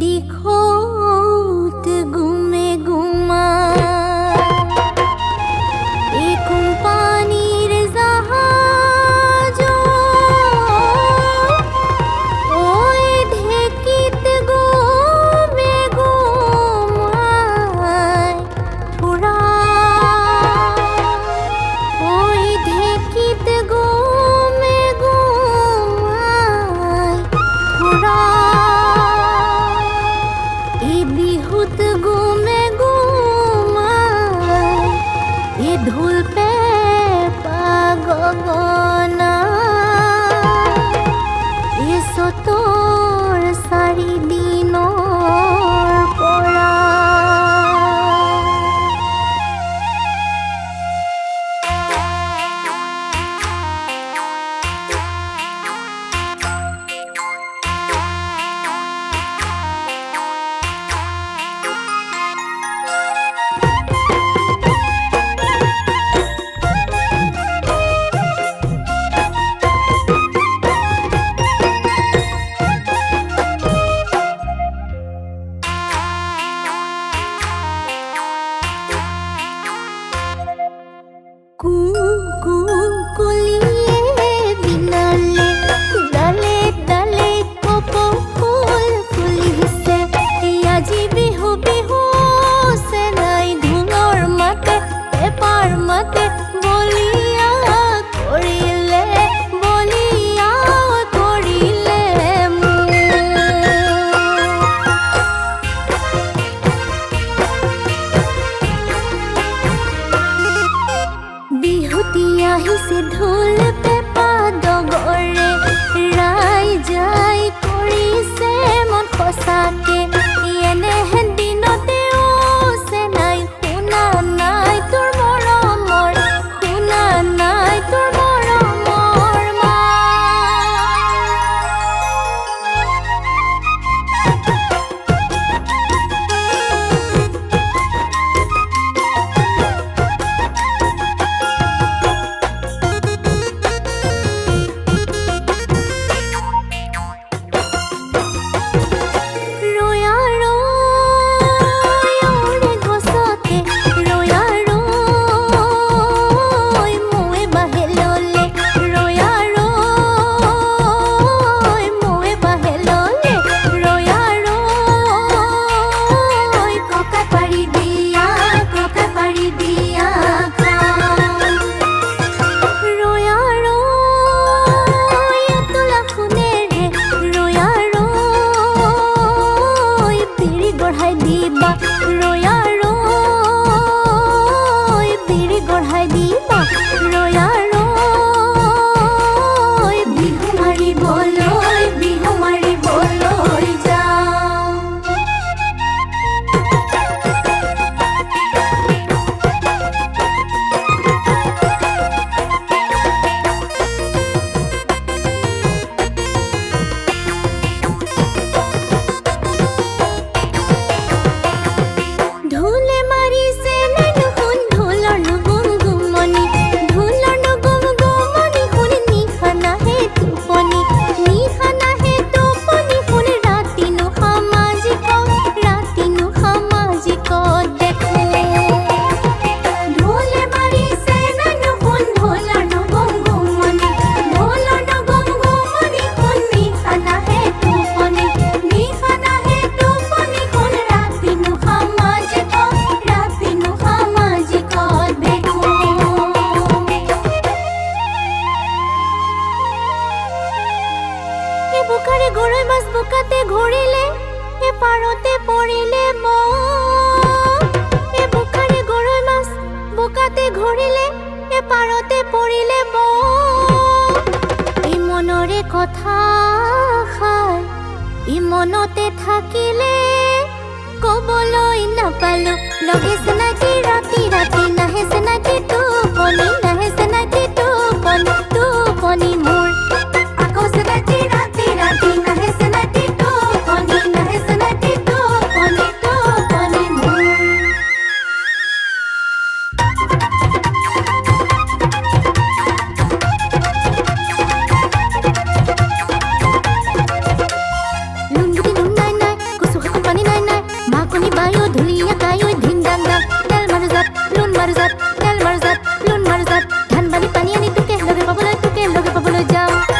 দিখৌত গুমে গুমা এই কোম্পানির জাহাজ ওই ঢেকিত গুমে গুমায় পুরা ওই ঢেকিত গুমে গুমায় পুরা বিহুত গুমে গুমায় এ ধুল পে পাগগনা এ সতর 4 দিনৰ পৰা আহিছে ঢোল পেঁপা ডগৰে ৰাইজাই কৰিছে মন সঁচাকে এনেহেন দিনতেও চেনাই শুনা নাই তোৰ মৰমৰ শুনা নাই তোৰ মৰমৰ মা গৰৈ মাছ বোকাতে ঘূৰিলে এ পাৰতে পৰিলে এ বোকাৰে গৰৈ মাছ বোকাতে ঘূৰিলে এ পাৰতে পৰিলে ই মনৰে কথা খাই ই মনতে থাকিলে কবলৈ নাপালো লগে চিনাকি ৰাতি ৰাতি নাহে চিনাকি টোপনি নাহে চিনাকি টোপনি টোপনি মোৰ আকৌ চিনাকি ৰাতি ৰাতি নাহে চিনাকি টোপনি নাহে চিনাকি টোপনি টোপনি মোৰ লুংগুটি লুং নাই নাই কুচু যাম